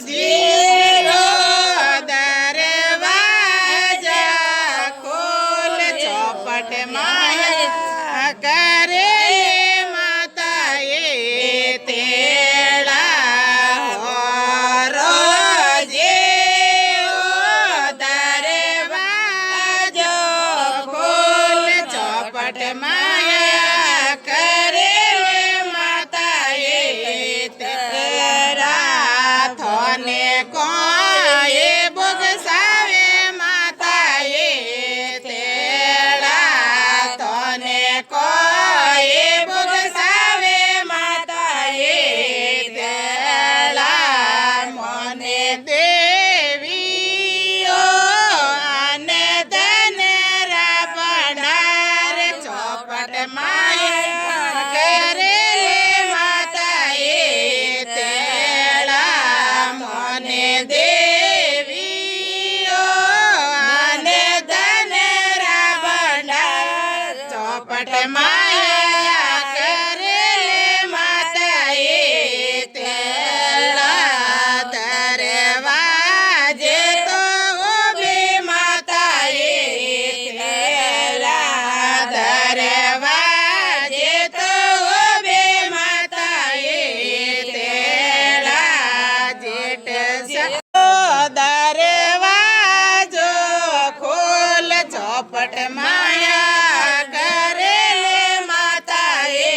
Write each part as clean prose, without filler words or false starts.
zero દરવાજા ખોલ ચોપટ માયા કરે માતાએ તેડા હોરો જેવો દરવાજો ખોલ ચોપટ માયા કરે માતાએ તેડા થોને કોએ બુગસાવે માતાએ તેડા થોને કોએ બુગસાવે માતાએ તેડા મને દેવીઓ અને ધનરા ભંડાર ચોપટ માયા કરે માતાએ તેડા મને દેવીઓ અને ધનરા ભંડાર ચોપટ માયા કરે માતાએ તેડા દરવાજે તો ઊભી માતાએ તેડા દરવાજે તો ઊભી માતાએ તેડા જેઠ દરવાજો ખોલ ચોપટ માયા કરે માતાએ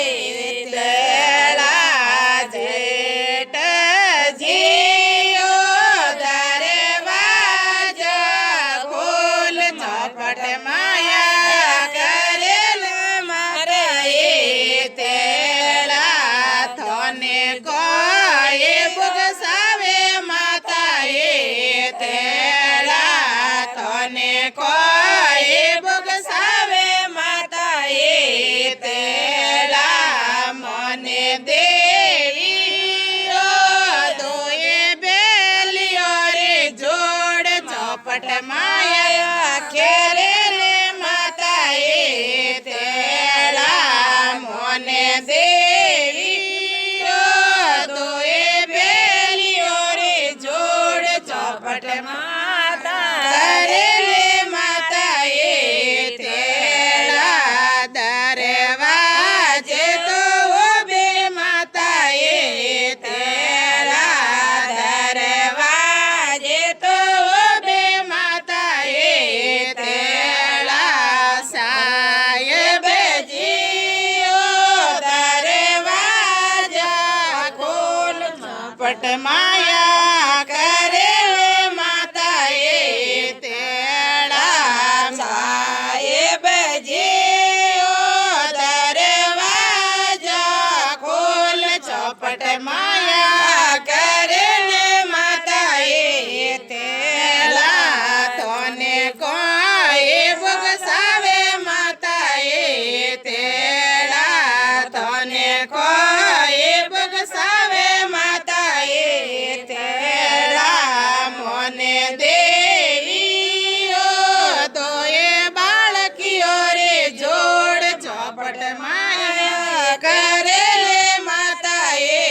તેડા જેઠ જીઓ દરવાજો ખોલ ચોપટ માયા કરે માતાએ તેડા થોને કોએ બુગસાવે માતાએ તેડા થોને કોએ બુગસાવે માતાએ તેડા મને દેવીઓ દોએ બેલીઓ રે જોડ ચોપટ માયા ખેરે માતાએ તેડા મને દેવીઓ દોએ બેલીઓ રે જોડ ચોપટ માતા કરે માતાએ તેડા દરવાજે તો ઊભી માતાએ તેડા દરવાજે તો ઊભી માતાએ તેડા સાહેબજીઓ દરવાજા ખોલ ચોપટ માયા કરે માતાએ તેડા સાહેબજીઓ દરવાજા ખોલ ચોપટ માયા કરે માતાએ તેડા તોને કોઈ બુગસાવે માતાએ તેડા તોને કોઈ બુગસાવે માતાએ તેડા મને દેવીઓ દોએ બાળકીઓ રે જોડ ચોપટ માયા કરે માતાએ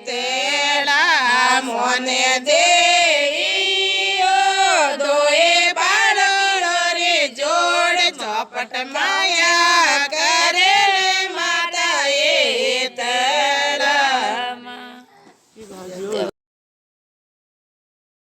તેડા મને દેવીઓ દોએ બાળકો રે જોડ ચોપટ માયા